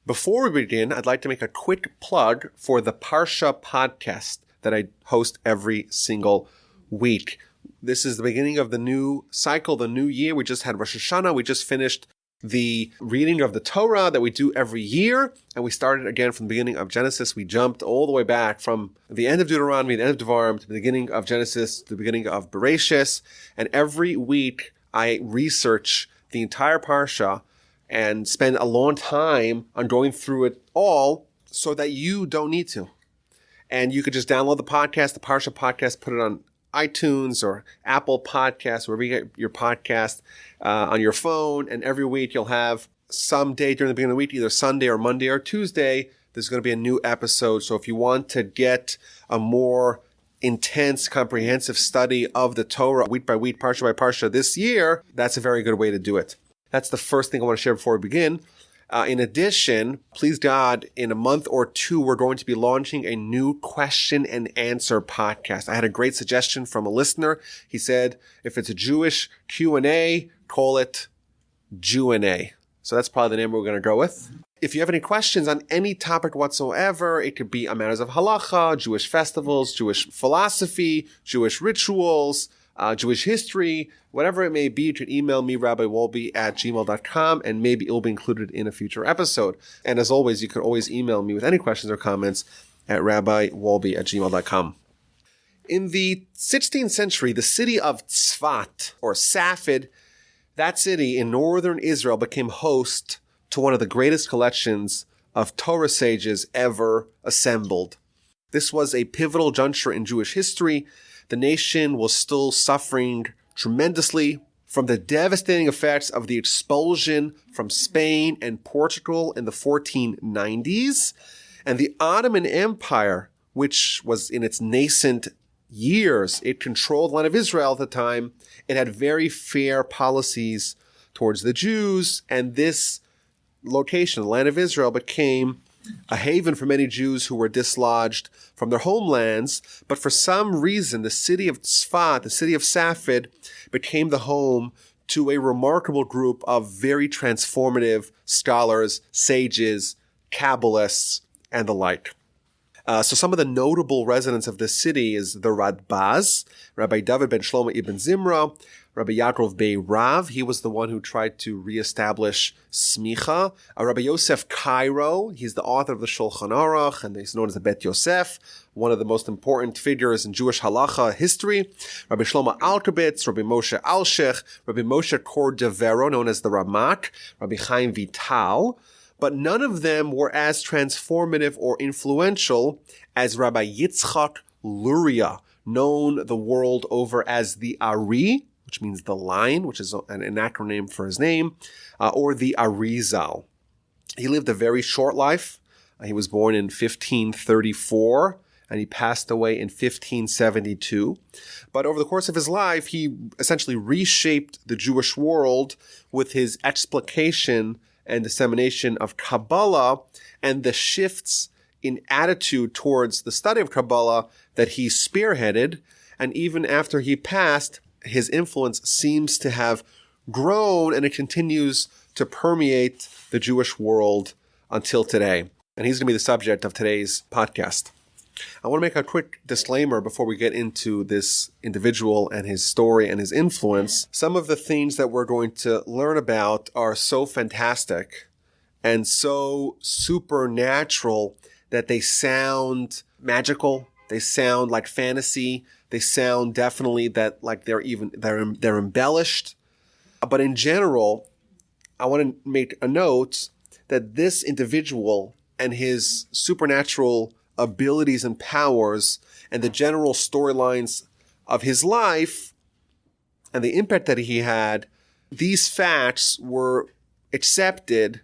Before we begin, I'd like to make a quick plug for the Parsha podcast that I host every single week. This is the beginning of the new cycle, the new year. We just had Rosh Hashanah. We just finished the reading of the Torah that we do every year. And we started again from the beginning of Genesis. We jumped all the way back from the end of Deuteronomy, the end of Devarim, to the beginning of Genesis, to the beginning of Bereshis. And every week I research the entire Parsha and spend a long time on going through it all so that you don't need to. And you could just download the podcast, the Parsha podcast, put it on iTunes or Apple Podcasts, wherever you get your podcast, on your phone. And every week you'll have some day during the beginning of the week, either Sunday or Monday or Tuesday, there's going to be a new episode. So if you want to get a more intense, comprehensive study of the Torah, week by week, Parsha by Parsha this year, that's a very good way to do it. That's the first thing I want to share before we begin. In addition, please God, in a month or two, we're going to be launching a new question and answer podcast. I had a great suggestion from a listener. He said, if it's a Jewish Q&A, call it Jew&A. So that's probably the name we're going to go with. If you have any questions on any topic whatsoever, it could be on matters of halacha, Jewish festivals, Jewish philosophy, Jewish rituals, Jewish history, whatever it may be, you can email me, rabbiwolbe@gmail.com, and maybe it will be included in a future episode. And as always, you can always email me with any questions or comments at rabbiwolbe@gmail.com. In the 16th century, the city of Tzfat, or Safed, that city in northern Israel became host to one of the greatest collections of Torah Sages ever assembled. This was a pivotal juncture in Jewish history. The nation was still suffering tremendously from the devastating effects of the expulsion from Spain and Portugal in the 1490s. And the Ottoman Empire, which was in its nascent years, it controlled the land of Israel at the time. It had very fair policies towards the Jews. And this location, the land of Israel, became a haven for many Jews who were dislodged from their homelands. But for some reason, the city of Tzfat, the city of Safed, became the home to a remarkable group of very transformative scholars, sages, Kabbalists, and the like. So some of the notable residents of this city is the Radbaz, Rabbi David ben Shlomo ibn Zimra, Rabbi Yaakov Bey Rav. He was the one who tried to reestablish Smicha. Rabbi Yosef Cairo, he's the author of the Shulchan Aruch, and he's known as the Bet Yosef, one of the most important figures in Jewish halacha history. Rabbi Shlomo Alkabetz, Rabbi Moshe Alshech, Rabbi Moshe Cordovero, known as the Ramak, Rabbi Chaim Vital. But none of them were as transformative or influential as Rabbi Yitzchak Luria, known the world over as the Ari, which means the lion, which is an acronym for his name, or the Arizal. He lived a very short life. He was born in 1534, and he passed away in 1572. But over the course of his life, he essentially reshaped the Jewish world with his explication and dissemination of Kabbalah and the shifts in attitude towards the study of Kabbalah that he spearheaded. And even after he passed, his influence seems to have grown, and it continues to permeate the Jewish world until today. And he's going to be the subject of today's podcast. I want to make a quick disclaimer before we get into this individual and his story and his influence. Some of the things that we're going to learn about are so fantastic and so supernatural that they sound magical. They sound like fantasy. They sound definitely that like they're embellished. But in general, I want to make a note that this individual and his supernatural abilities and powers and the general storylines of his life and the impact that he had, these facts were accepted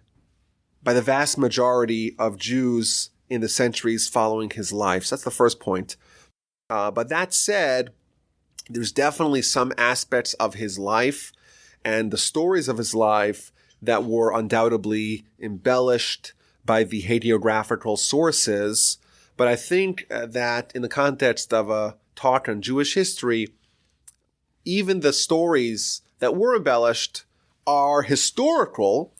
by the vast majority of Jews in the centuries following his life. So that's the first point. But that said, there's definitely some aspects of his life and the stories of his life that were undoubtedly embellished by the hagiographical sources. But I think that in the context of a talk on Jewish history, even the stories that were embellished are historical,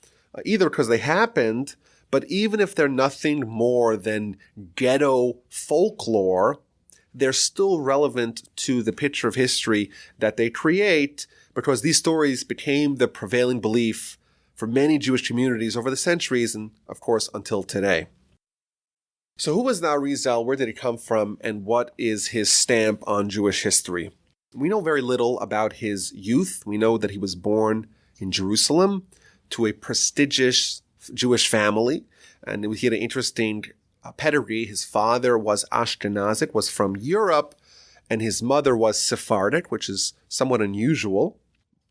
either because they happened, But even if they're nothing more than ghetto folklore, they're still relevant to the picture of history that they create, because these stories became the prevailing belief for many Jewish communities over the centuries and, of course, until today. So who was the Arizal? Where did he come from? And what is his stamp on Jewish history? We know very little about his youth. We know that he was born in Jerusalem to a prestigious Jewish family, and he had an interesting pedigree. His father was Ashkenazic, was from Europe, and his mother was Sephardic, which is somewhat unusual.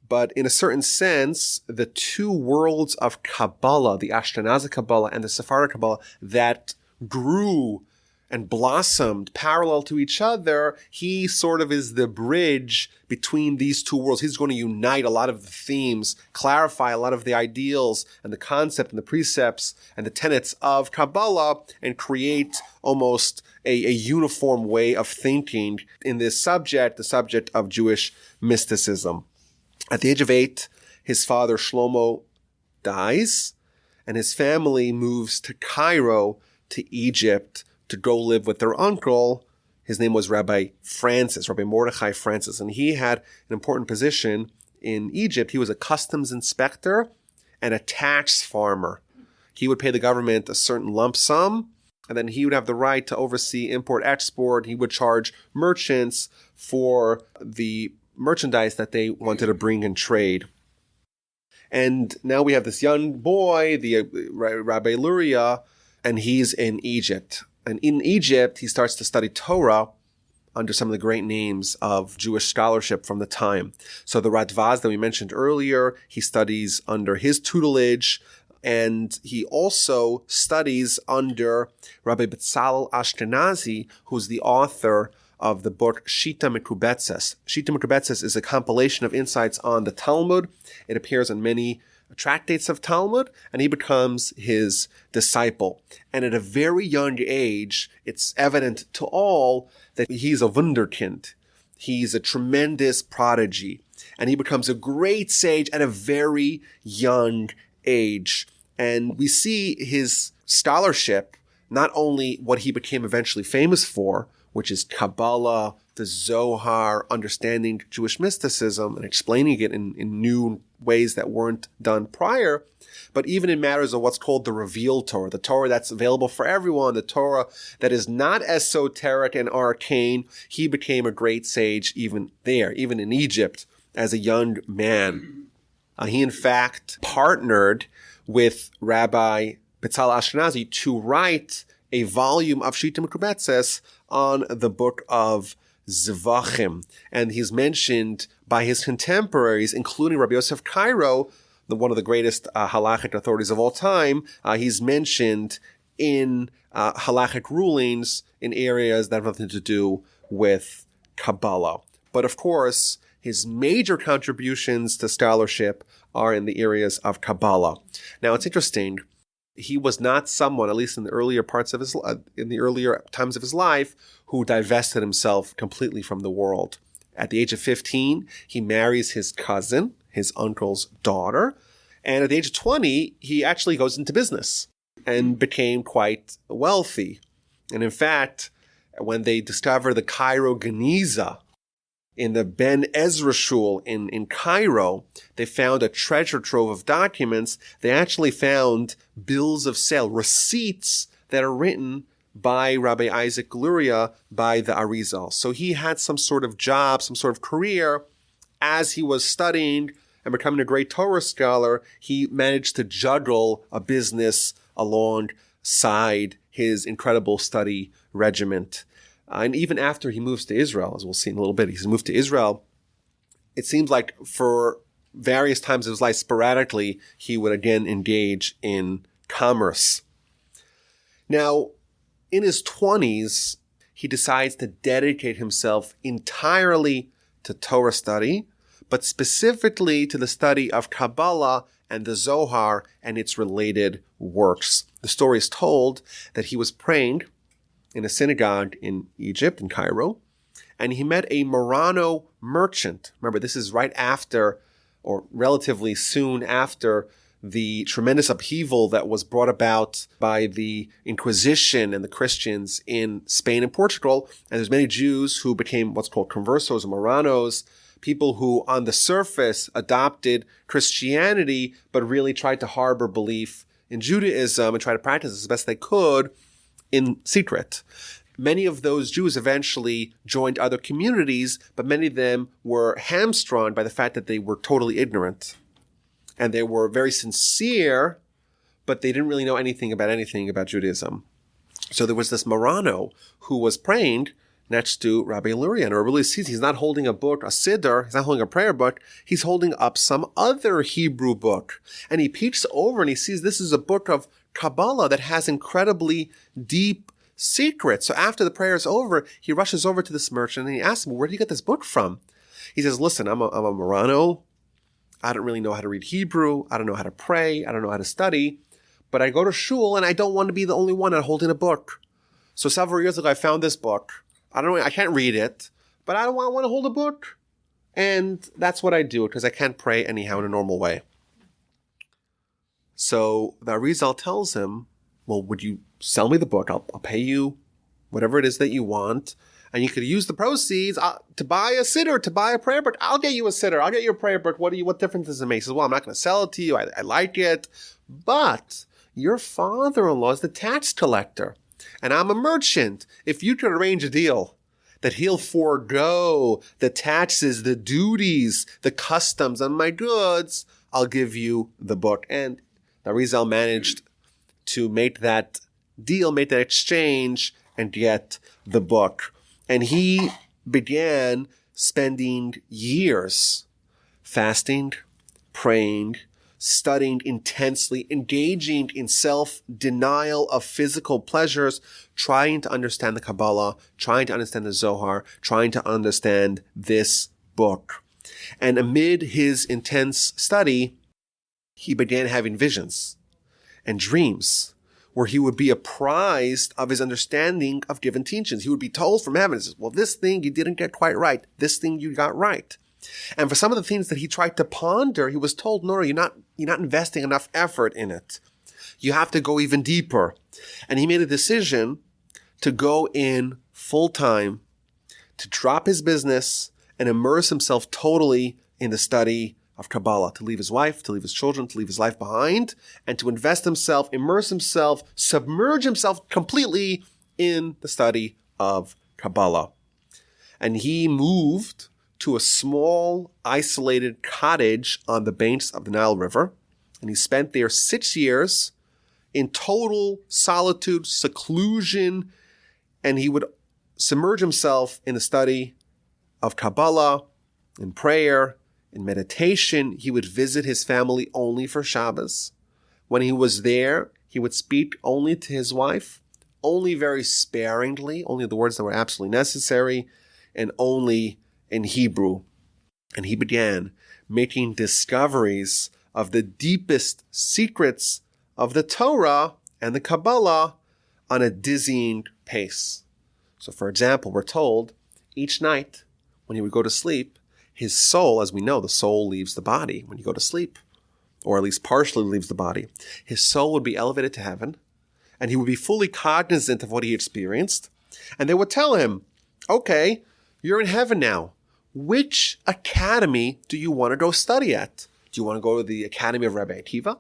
But in a certain sense, the two worlds of Kabbalah, the Ashkenazic Kabbalah and the Sephardic Kabbalah, that grew and blossomed parallel to each other, he sort of is the bridge between these two worlds. He's going to unite a lot of the themes, clarify a lot of the ideals and the concept and the precepts and the tenets of Kabbalah, and create almost a uniform way of thinking in this subject, the subject of Jewish mysticism. At the age of 8, his father Shlomo dies, and his family moves to Cairo, to Egypt, to go live with their uncle. His name was Rabbi Mordechai Francis, and he had an important position in Egypt. He was a customs inspector and a tax farmer. He would pay the government a certain lump sum, and then he would have the right to oversee import-export. He would charge merchants for the merchandise that they wanted to bring in trade. And now we have this young boy, the Rabbi Luria, and he's in Egypt. And in Egypt, he starts to study Torah under some of the great names of Jewish scholarship from the time. So the Radvaz that we mentioned earlier, he studies under his tutelage, and he also studies under Rabbi Betzalel Ashkenazi, who's the author of the book Shita Mekubetzes. Shita Mekubetzes is a compilation of insights on the Talmud. It appears in many tractates of Talmud, and he becomes his disciple. And at a very young age, it's evident to all that he's a wunderkind. He's a tremendous prodigy, and he becomes a great sage at a very young age. And we see his scholarship, not only what he became eventually famous for, which is Kabbalah, the Zohar, understanding Jewish mysticism and explaining it in new ways that weren't done prior, but even in matters of what's called the revealed Torah, the Torah that's available for everyone, the Torah that is not esoteric and arcane. He became a great sage even there, even in Egypt, as a young man. He, in fact, partnered with Rabbi Betzalel Ashkenazi to write a volume of Shita Mekubetzes on the book of Zvachim. And he's mentioned by his contemporaries, including Rabbi Yosef Cairo, one of the greatest halachic authorities of all time. He's mentioned in halachic rulings in areas that have nothing to do with Kabbalah. But of course, his major contributions to scholarship are in the areas of Kabbalah. Now, it's interesting. He was not someone, at least in the earlier times of his life, who divested himself completely from the world. At the age of 15, he marries his cousin, his uncle's daughter. And at the age of 20, he actually goes into business and became quite wealthy. And in fact, when they discover the Cairo Geniza in the Ben Ezra Shul in Cairo, they found a treasure trove of documents. They actually found bills of sale, receipts that are written by Rabbi Yitzchak Luria, by the Arizal. So he had some sort of job, some sort of career. As he was studying and becoming a great Torah scholar, he managed to juggle a business alongside his incredible study regiment. And even after he moves to Israel, as we'll see in a little bit, he's moved to Israel, it seems like for various times of his life, sporadically, he would again engage in commerce. Now, in his 20s, he decides to dedicate himself entirely to Torah study, but specifically to the study of Kabbalah and the Zohar and its related works. The story is told that he was praying in a synagogue in Egypt, in Cairo, and he met a Murano merchant. Remember, this is right after, or relatively soon after, the tremendous upheaval that was brought about by the Inquisition and the Christians in Spain and Portugal. And there's many Jews who became what's called conversos or Moranos, people who on the surface adopted Christianity, but really tried to harbor belief in Judaism and try to practice as best they could in secret. Many of those Jews eventually joined other communities, but many of them were hamstrung by the fact that they were totally ignorant. And they were very sincere, but they didn't really know anything about Judaism. So there was this Marano who was praying next to Rabbi Luria. And Rabbi Luria sees he's not holding a book, a siddur, he's not holding a prayer book, he's holding up some other Hebrew book. And he peeks over and he sees this is a book of Kabbalah that has incredibly deep secrets. So after the prayer is over, he rushes over to this merchant and he asks him, where did you get this book from? He says, listen, I'm a Marano. I don't really know how to read Hebrew. I don't know how to pray. I don't know how to study. But I go to shul and I don't want to be the only one holding a book. So several years ago, I found this book. I can't read it, but I want to hold a book. And that's what I do because I can't pray anyhow in a normal way. So the Arizal tells him, well, would you sell me the book? I'll pay you whatever it is that you want. And you could use the proceeds to buy a siddur, to buy a prayer book. I'll get you a siddur. I'll get you a prayer book. What difference does it make? He says, well, I'm not going to sell it to you. I like it. But your father-in-law is the tax collector. And I'm a merchant. If you could arrange a deal that he'll forego the taxes, the duties, the customs on my goods, I'll give you the book. And the Arizal managed to make that deal, make that exchange, and get the book. And he began spending years fasting, praying, studying intensely, engaging in self-denial of physical pleasures, trying to understand the Kabbalah, trying to understand the Zohar, trying to understand this book. And amid his intense study, he began having visions and dreams where he would be apprised of his understanding of given teachings. He would be told from heaven, well, this thing you didn't get quite right. This thing you got right. And for some of the things that he tried to ponder, he was told, no, you're not investing enough effort in it. You have to go even deeper. And he made a decision to go in full time, to drop his business and immerse himself totally in the study of Kabbalah, to leave his wife, to leave his children, to leave his life behind, and to invest himself, immerse himself, submerge himself completely in the study of Kabbalah. And he moved to a small, isolated cottage on the banks of the Nile River, and he spent there 6 years in total solitude, seclusion, and he would submerge himself in the study of Kabbalah, in prayer, in meditation. He would visit his family only for Shabbos. When he was there, he would speak only to his wife, only very sparingly, only the words that were absolutely necessary, and only in Hebrew. And he began making discoveries of the deepest secrets of the Torah and the Kabbalah on a dizzying pace. So, for example, we're told each night when he would go to sleep, his soul, as we know, the soul leaves the body when you go to sleep, or at least partially leaves the body. His soul would be elevated to heaven, and he would be fully cognizant of what he experienced. And they would tell him, okay, you're in heaven now. Which academy do you want to go study at? Do you want to go to the Academy of Rabbi Akiva?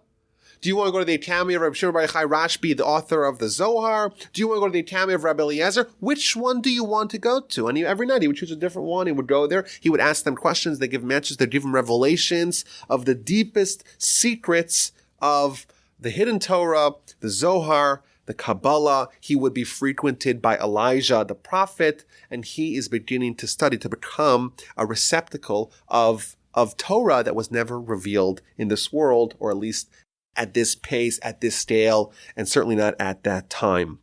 Do you want to go to the Academy of Rabbi Shimon Bar Yochai Rashbi, the author of the Zohar? Do you want to go to the Academy of Rabbi Eliezer? Which one do you want to go to? And every night he would choose a different one. He would go there. He would ask them questions. They give him answers. They give him revelations of the deepest secrets of the hidden Torah, the Zohar, the Kabbalah. He would be frequented by Elijah, the prophet, and he is beginning to study, to become a receptacle of Torah that was never revealed in this world, or at least at this pace, at this scale, and certainly not at that time.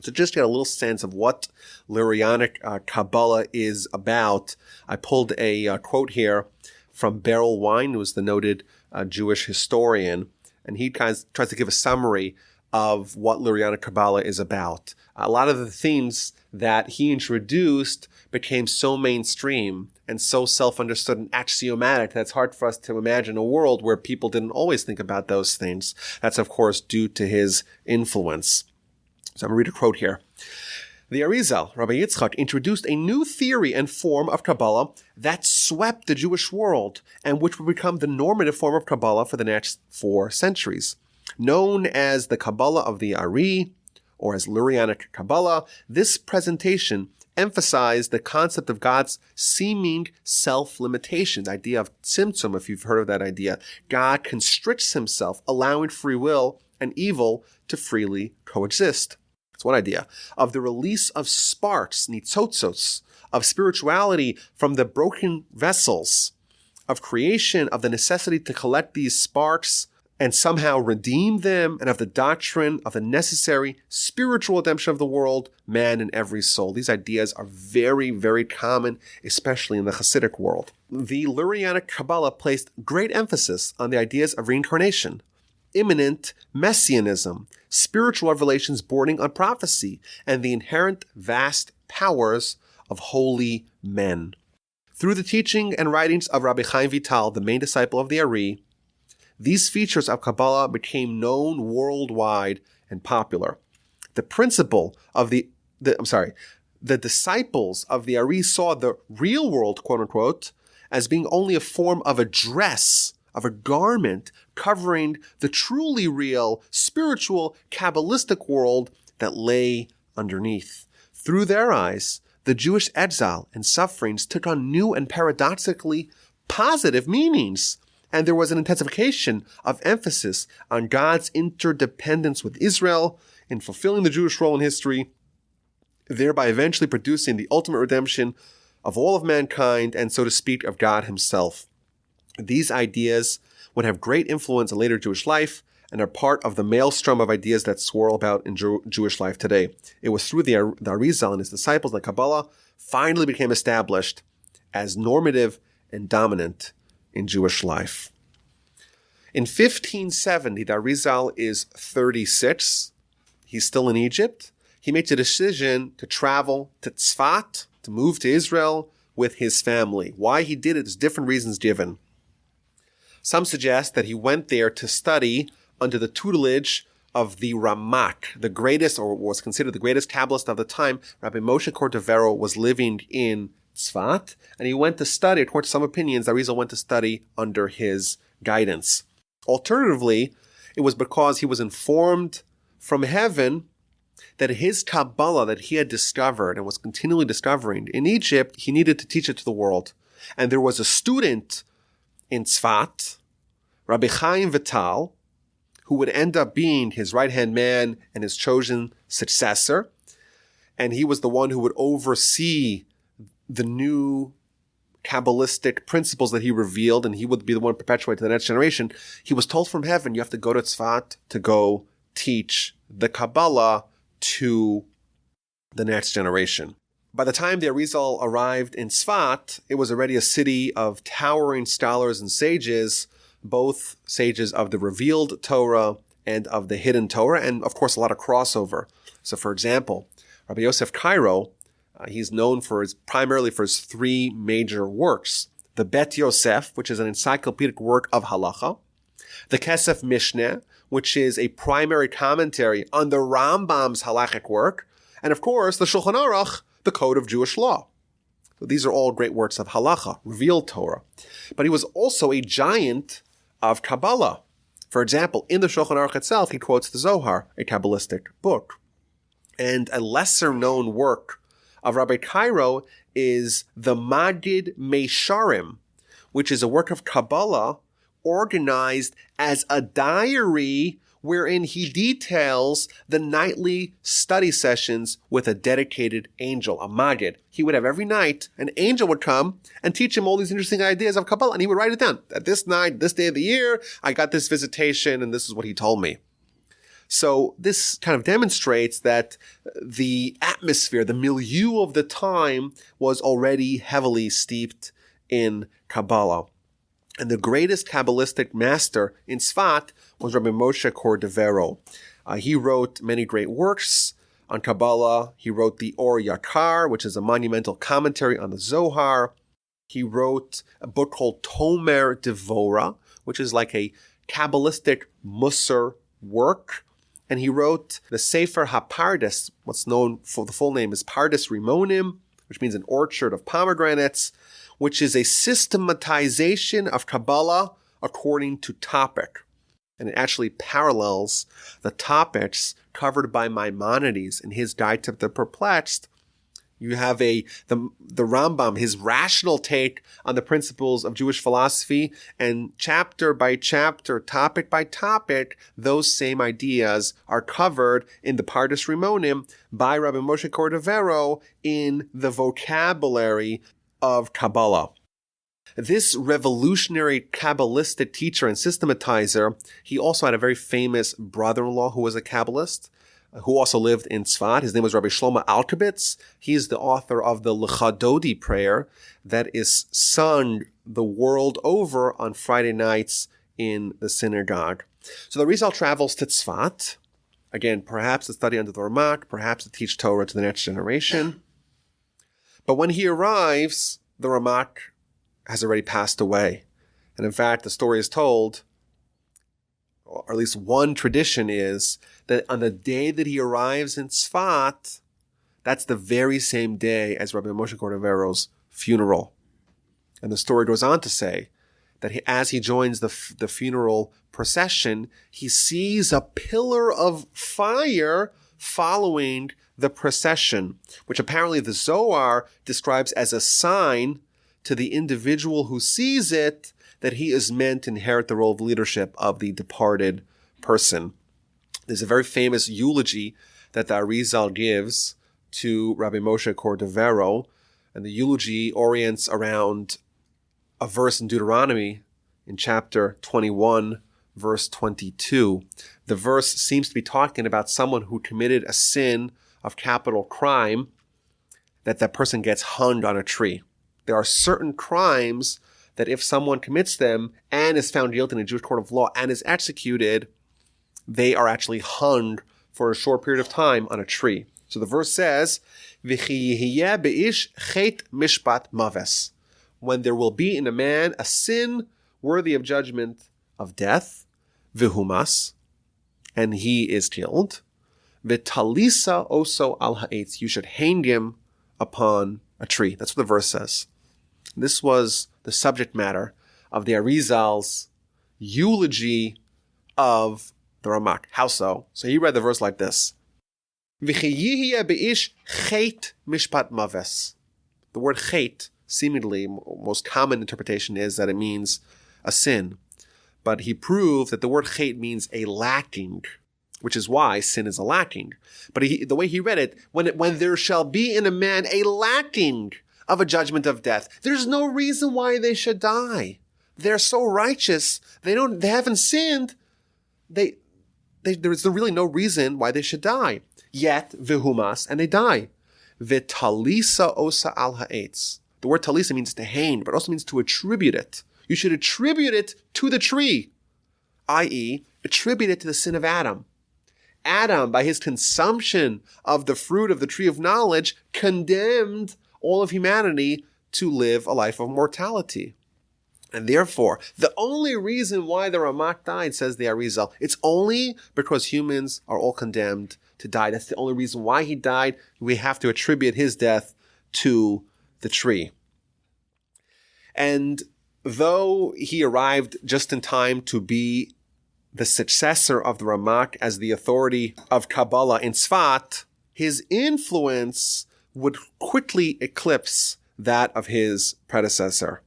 So just get a little sense of what Lurianic Kabbalah is about. I pulled a quote here from Beryl Wine, who was the noted Jewish historian, and he tries to give a summary of what Lurianic Kabbalah is about. A lot of the themes that he introduced became so mainstream and so self-understood and axiomatic that it's hard for us to imagine a world where people didn't always think about those things. That's, of course, due to his influence. So I'm going to read a quote here. The Arizal, Rabbi Yitzchak, introduced a new theory and form of Kabbalah that swept the Jewish world and which would become the normative form of Kabbalah for the next 4 centuries. Known as the Kabbalah of the Ari, or as Lurianic Kabbalah, this presentation emphasized the concept of God's seeming self-limitation, the idea of tzimtzum, if you've heard of that idea. God constricts himself, allowing free will and evil to freely coexist. That's one idea. Of the release of sparks, nitzotzos, of spirituality from the broken vessels, of creation, of the necessity to collect these sparks and somehow redeem them, and of the doctrine of the necessary spiritual redemption of the world, man, and every soul. These ideas are very, very common, especially in the Hasidic world. The Lurianic Kabbalah placed great emphasis on the ideas of reincarnation, imminent messianism, spiritual revelations bordering on prophecy, and the inherent vast powers of holy men. Through the teaching and writings of Rabbi Chaim Vital, the main disciple of the Ari, these features of Kabbalah became known worldwide and popular. The principle of the disciples of the Ari saw the real world, quote unquote, as being only a form of a dress, of a garment covering the truly real, spiritual, Kabbalistic world that lay underneath. Through their eyes, the Jewish exile and sufferings took on new and paradoxically positive meanings. And there was an intensification of emphasis on God's interdependence with Israel in fulfilling the Jewish role in history, thereby eventually producing the ultimate redemption of all of mankind and, so to speak, of God himself. These ideas would have great influence in later Jewish life and are part of the maelstrom of ideas that swirl about in Jewish life today. It was through the Arizal and his disciples that Kabbalah finally became established as normative and dominant in Jewish life. In 1570, the Arizal is 36. He's still in Egypt. He makes a decision to travel to Tzfat, to move to Israel with his family. Why he did it is different reasons given. Some suggest that he went there to study under the tutelage of the Ramak, the greatest, or was considered the greatest Kabbalist of the time. Rabbi Moshe Cordovero was living in Tzfat, and he went to study, according to some opinions, Arizal went to study under his guidance. Alternatively, it was because he was informed from heaven that his Kabbalah that he had discovered and was continually discovering in Egypt, he needed to teach it to the world. And there was a student in Tzfat, Rabbi Chaim Vital, who would end up being his right-hand man and his chosen successor. And he was the one who would oversee the new Kabbalistic principles that he revealed, and he would be the one to perpetuate to the next generation. He was told from heaven, you have to go to Tzfat to go teach the Kabbalah to the next generation. By the time the Arizal arrived in Tzfat, it was already a city of towering scholars and sages, both sages of the revealed Torah and of the hidden Torah, and of course a lot of crossover. So for example, Rabbi Yosef Cairo, he's known primarily for his 3 major works. The Bet Yosef, which is an encyclopedic work of halacha. The Kesef Mishneh, which is a primary commentary on the Rambam's halachic work. And of course, the Shulchan Aruch, the Code of Jewish Law. So these are all great works of halacha, revealed Torah. But he was also a giant of Kabbalah. For example, in the Shulchan Aruch itself, he quotes the Zohar, a Kabbalistic book. And a lesser-known work of Rabbi Cairo is the Magid Meisharim, which is a work of Kabbalah organized as a diary wherein he details the nightly study sessions with a dedicated angel, a Magid. He would have every night, an angel would come and teach him all these interesting ideas of Kabbalah, and he would write it down. At this night, this day of the year, I got this visitation, and this is what he told me. So this kind of demonstrates that the atmosphere, the milieu of the time was already heavily steeped in Kabbalah. And the greatest Kabbalistic master in Tzfat was Rabbi Moshe Cordovero. He wrote many great works on Kabbalah. He wrote the Or Yakar, which is a monumental commentary on the Zohar. He wrote a book called Tomer Devora, which is like a Kabbalistic Musar work. And he wrote the Sefer HaPardes, what's known for the full name is Pardes Rimonim, which means an orchard of pomegranates, which is a systematization of Kabbalah according to topic. And it actually parallels the topics covered by Maimonides in his Guide to the Perplexed. You have the Rambam, his rational take on the principles of Jewish philosophy, and chapter by chapter, topic by topic, those same ideas are covered in the Pardes Rimonim by Rabbi Moshe Cordovero in the vocabulary of Kabbalah. This revolutionary Kabbalistic teacher and systematizer, he also had a very famous brother-in-law who was a Kabbalist, who also lived in Tzfat. His name was Rabbi Shlomo Alkabetz. He is the author of the Lecha Dodi prayer that is sung the world over on Friday nights in the synagogue. So the Arizal travels to Tzfat, again, perhaps to study under the Ramak, perhaps to teach Torah to the next generation. But when he arrives, the Ramak has already passed away. And in fact, the story is told, or at least one tradition is, that on the day that he arrives in Tzfat, that's the very same day as Rabbi Moshe Cordovero's funeral. And the story goes on to say that as he joins the funeral procession, he sees a pillar of fire following the procession, which apparently the Zohar describes as a sign to the individual who sees it that he is meant to inherit the role of leadership of the departed person. There's a very famous eulogy that the Arizal gives to Rabbi Moshe Cordovero, and the eulogy orients around a verse in Deuteronomy in chapter 21, verse 22. The verse seems to be talking about someone who committed a sin of capital crime, that person gets hung on a tree. There are certain crimes that if someone commits them and is found guilty in a Jewish court of law and is executed, they are actually hung for a short period of time on a tree. So the verse says, "V'chi yihiyeh be'ish chet mishpat maves," when there will be in a man a sin worthy of judgment of death, v'humas, and he is killed, v'talisa oso al ha'etz, you should hang him upon a tree. That's what the verse says. This was the subject matter of the Arizal's eulogy of the Ramak. How so? So he read the verse like this. V'chi yihiyeh be'ish chet mishpat maves. The word chet, seemingly, most common interpretation is that it means a sin. But he proved that the word chet means a lacking, which is why sin is a lacking. But the way he read it, when there shall be in a man a lacking of a judgment of death, there's no reason why they should die. They're so righteous. They haven't sinned. There's really no reason why they should die. Yet, v'humas, and they die. V'talisa osa al ha'etz. The word talisa means to hang, but also means to attribute it. You should attribute it to the tree, i.e., attribute it to the sin of Adam. Adam, by his consumption of the fruit of the tree of knowledge, condemned all of humanity to live a life of mortality. And therefore, the only reason why the Ramak died, says the Arizal, it's only because humans are all condemned to die. That's the only reason why he died. We have to attribute his death to the tree. And though he arrived just in time to be the successor of the Ramak as the authority of Kabbalah in Tzfat, his influence would quickly eclipse that of his predecessor.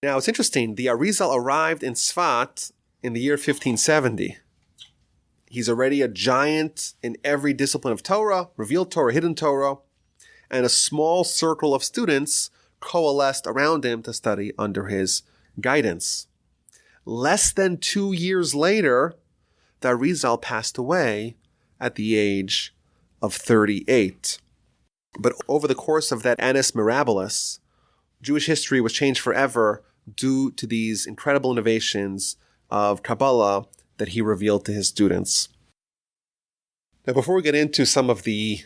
Now, it's interesting. The Arizal arrived in Tzfat in the year 1570. He's already a giant in every discipline of Torah, revealed Torah, hidden Torah, and a small circle of students coalesced around him to study under his guidance. Less than 2 years later, the Arizal passed away at the age of 38. But over the course of that annus mirabilis, Jewish history was changed forever due to these incredible innovations of Kabbalah that he revealed to his students. Now, before we get into some of the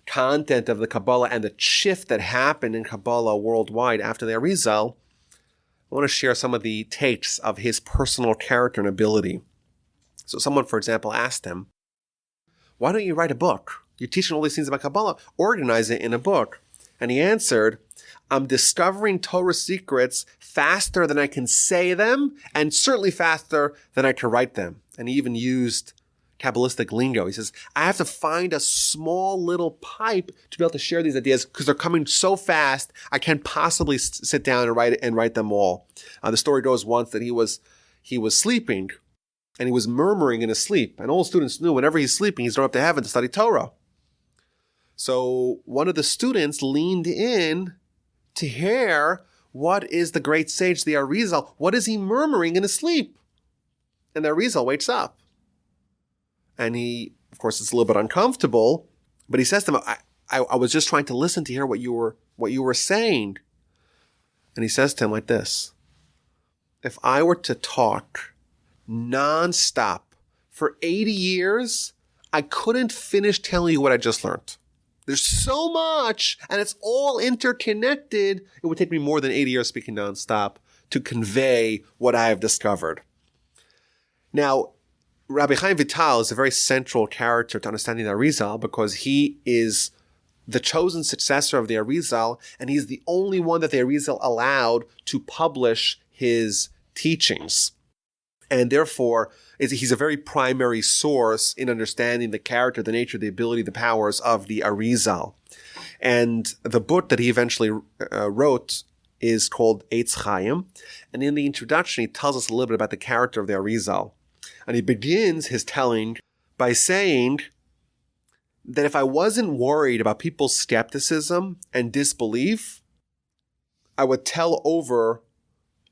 content of the Kabbalah and the shift that happened in Kabbalah worldwide after the Arizal, I want to share some of the takes of his personal character and ability. So someone, for example, asked him, why don't you write a book? You're teaching all these things about Kabbalah. Organize it in a book. And he answered, I'm discovering Torah secrets faster than I can say them, and certainly faster than I can write them. And he even used Kabbalistic lingo. He says, I have to find a small little pipe to be able to share these ideas because they're coming so fast, I can't possibly sit down and write them all. The story goes once that he was sleeping, and he was murmuring in his sleep. And all students knew whenever he's sleeping, he's going up to heaven to study Torah. So one of the students leaned in to hear what is the great sage, the Arizal, what is he murmuring in his sleep? And the Arizal wakes up. And he, of course, it's a little bit uncomfortable, but he says to him, I was just trying to listen to hear what you were saying. And he says to him like this, if I were to talk nonstop for 80 years, I couldn't finish telling you what I just learned. There's so much, and it's all interconnected. It would take me more than 80 years speaking nonstop to convey what I have discovered. Now, Rabbi Chaim Vital is a very central character to understanding the Arizal because he is the chosen successor of the Arizal, and he's the only one that the Arizal allowed to publish his teachings. And therefore, he's a very primary source in understanding the character, the nature, the ability, the powers of the Arizal. And the book that he eventually wrote is called Eitz Chaim. And in the introduction, he tells us a little bit about the character of the Arizal. And he begins his telling by saying that if I wasn't worried about people's skepticism and disbelief, I would tell over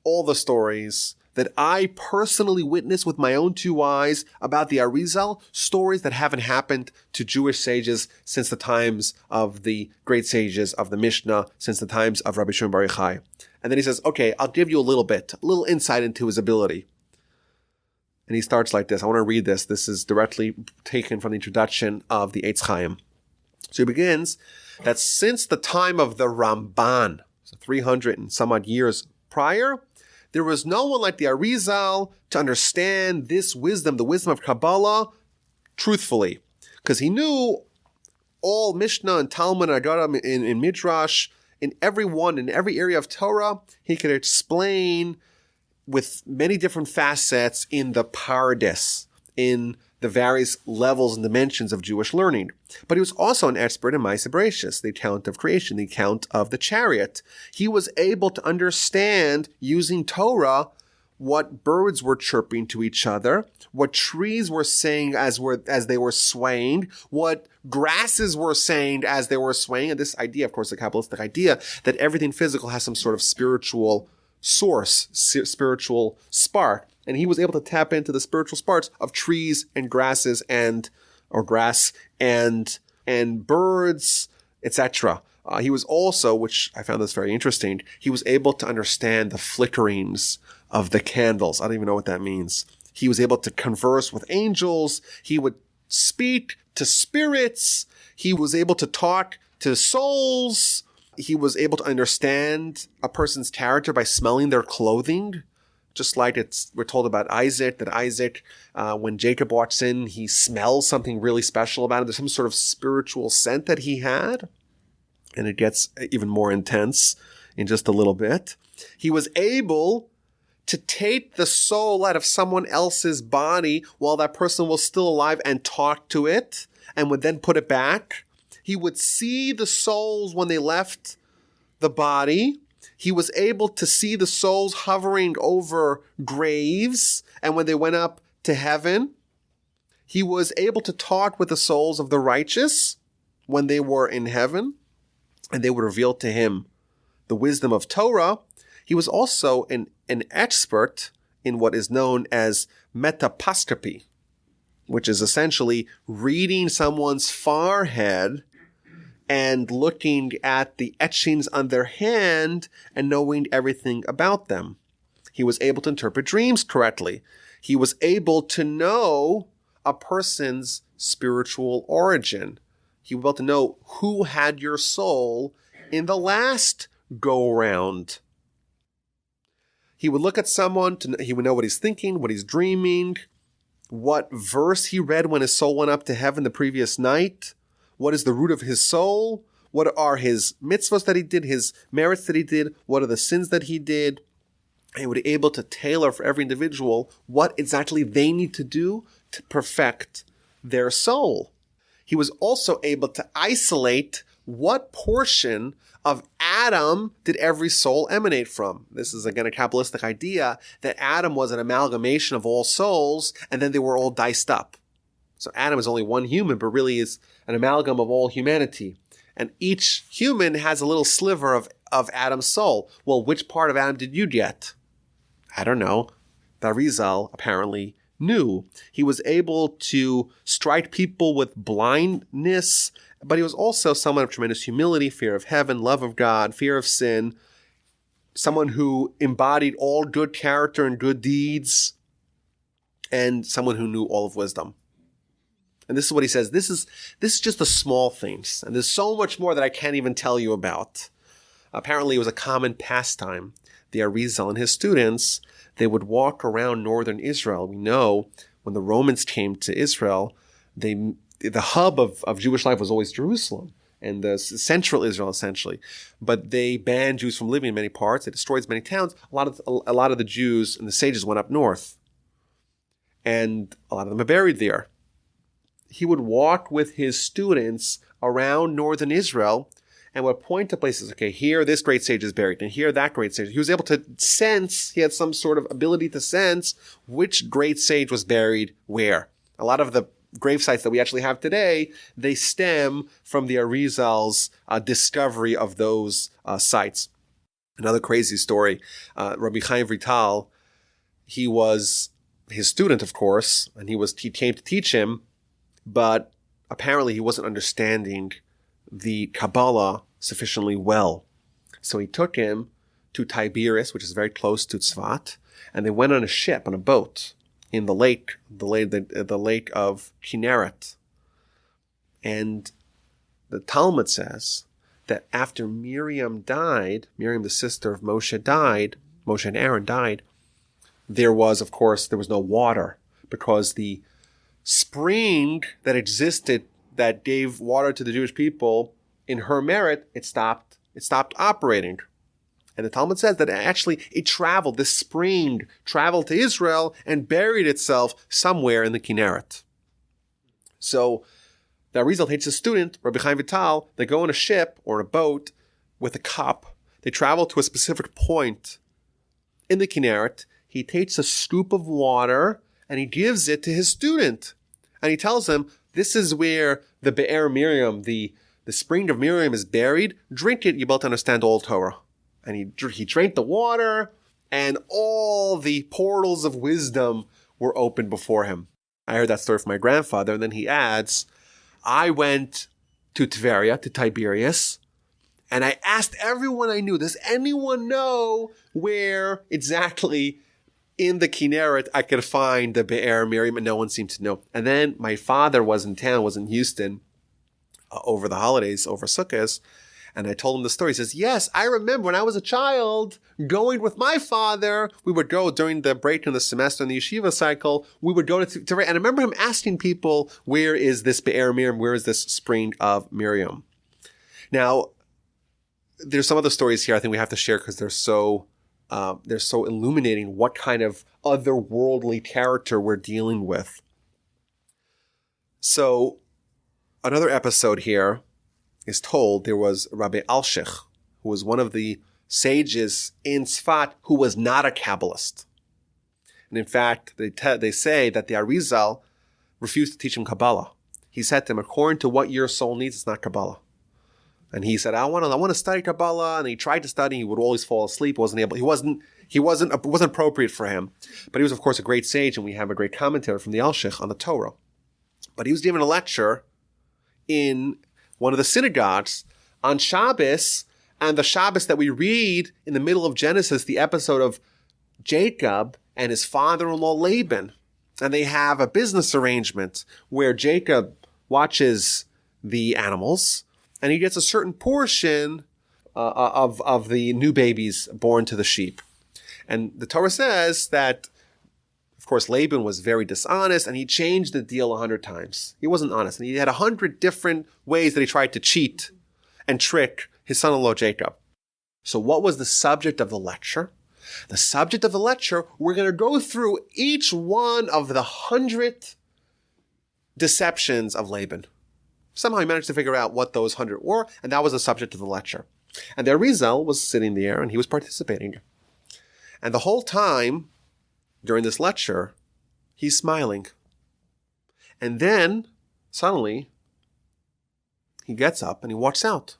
all the stories that I personally witnessed with my own two eyes about the Arizal, stories that haven't happened to Jewish sages since the times of the great sages of the Mishnah, since the times of Rabbi Shimon Bar Yochai. And then he says, okay, I'll give you a little insight into his ability. And he starts like this. I want to read this. This is directly taken from the introduction of the Eitz Chaim. So he begins that since the time of the Ramban, so 300 and some odd years prior, there was no one like the Arizal to understand this wisdom, the wisdom of Kabbalah, truthfully. Because he knew all Mishnah and Talmud and Agadah in Midrash, in every area of Torah, he could explain with many different facets in the Pardes, in the various levels and dimensions of Jewish learning. But he was also an expert in Ma'aseh Bereshis, the account of creation, the account of the chariot. He was able to understand, using Torah, what birds were chirping to each other, what trees were saying as they were swaying, what grasses were saying as they were swaying. And this idea, of course, the Kabbalistic idea that everything physical has some sort of spiritual source, spiritual spark. And he was able to tap into the spiritual sparks of trees and grasses or grass and birds, etc. He was also, which I found this very interesting, he was able to understand the flickerings of the candles. I don't even know what that means. He was able to converse with angels. He would speak to spirits. He was able to talk to souls. He was able to understand a person's character by smelling their clothing. Just like we're told about Isaac, that Isaac, when Jacob walks in, he smells something really special about him. There's some sort of spiritual scent that he had. And it gets even more intense in just a little bit. He was able to take the soul out of someone else's body while that person was still alive and talk to it, and would then put it back. He would see the souls when they left the body. He was able to see the souls hovering over graves, and when they went up to heaven, he was able to talk with the souls of the righteous when they were in heaven, and they would reveal to him the wisdom of Torah. He was also an expert in what is known as metaposcopy, which is essentially reading someone's forehead and looking at the etchings on their hand and knowing everything about them. He was able to interpret dreams correctly. He was able to know a person's spiritual origin. He was able to know who had your soul in the last go-round. He would look at someone, he would know what he's thinking, what he's dreaming, what verse he read when his soul went up to heaven the previous night, what is the root of his soul, what are his mitzvahs that he did, his merits that he did, what are the sins that he did. And he would be able to tailor for every individual what exactly they need to do to perfect their soul. He was also able to isolate what portion of Adam did every soul emanate from. This is again a Kabbalistic idea that Adam was an amalgamation of all souls and then they were all diced up. So Adam is only one human, but really is an amalgam of all humanity. And each human has a little sliver of Adam's soul. Well, which part of Adam did you get? I don't know. The Arizal apparently knew. He was able to strike people with blindness, but he was also someone of tremendous humility, fear of heaven, love of God, fear of sin, someone who embodied all good character and good deeds, and someone who knew all of wisdom. And this is what he says. This is just the small things. And there's so much more that I can't even tell you about. Apparently, it was a common pastime. The Arizal and his students, they would walk around northern Israel. We know when the Romans came to Israel, the hub of Jewish life was always Jerusalem and the central Israel, essentially. But they banned Jews from living in many parts. They destroyed many towns. A lot of the Jews and the sages went up north. And a lot of them are buried there. He would walk with his students around northern Israel and would point to places, okay, here this great sage is buried, and here that great sage. He was able to sense, he had some sort of ability to sense which great sage was buried where. A lot of the grave sites that we actually have today, they stem from the Arizal's discovery of those sites. Another crazy story, Rabbi Chaim Vital, he was his student, of course, and he came to teach him, but apparently he wasn't understanding the Kabbalah sufficiently well. So he took him to Tiberias, which is very close to Tzfat, and they went on a ship, on a boat, in the lake of Kinneret. And the Talmud says that after Miriam died, Miriam, the sister of Moshe and Aaron died, there was no water, because the spring that existed that gave water to the Jewish people in her merit, it stopped operating. And the Talmud says that this spring traveled to Israel and buried itself somewhere in the Kinneret. So the Arizal takes a student, Rabbi Chaim Vital, they go on a ship or a boat with a cup. They travel to a specific point in the Kinneret. He takes a scoop of water and he gives it to his student. And he tells him, this is where the Be'er Miriam, the spring of Miriam is buried. Drink it, you'll be able to understand all Torah. And he drank the water, and all the portals of wisdom were opened before him. I heard that story from my grandfather, and then he adds, I went to Tiberias, and I asked everyone I knew, does anyone know where exactly in the Kinneret I could find the Be'er Miriam? And no one seemed to know. And then my father was in Houston, over the holidays, over Sukkot, and I told him the story. He says, yes, I remember when I was a child going with my father. We would go during the break in the semester in the yeshiva cycle. We would go to and I remember him asking people, where is this Be'er Miriam? Where is this spring of Miriam? Now, there's some other stories here I think we have to share because they're so illuminating what kind of otherworldly character we're dealing with. So, another episode here is told there was Rabbi Alshich, who was one of the sages in Tzfat, who was not a Kabbalist. And in fact, they say that the Arizal refused to teach him Kabbalah. He said to him, according to what your soul needs, it's not Kabbalah. And he said, I want to study Kabbalah. And he tried to study. He would always fall asleep. It wasn't appropriate for him. But he was, of course, a great sage. And we have a great commentary from the Alshich on the Torah. But he was given a lecture in one of the synagogues on Shabbos, and the Shabbos that we read in the middle of Genesis, the episode of Jacob and his father-in-law Laban. And they have a business arrangement where Jacob watches the animals and he gets a certain portion of the new babies born to the sheep. And the Torah says that, of course, Laban was very dishonest and he changed the deal 100 times. He wasn't honest. And he had 100 different ways that he tried to cheat and trick his son-in-law Jacob. So what was the subject of the lecture? The subject of the lecture, we're going to go through each one of the 100 deceptions of Laban. Somehow he managed to figure out what those 100 were, and that was the subject of the lecture. And the Arizal was sitting there and he was participating. And the whole time during this lecture, he's smiling. And then suddenly he gets up and he walks out.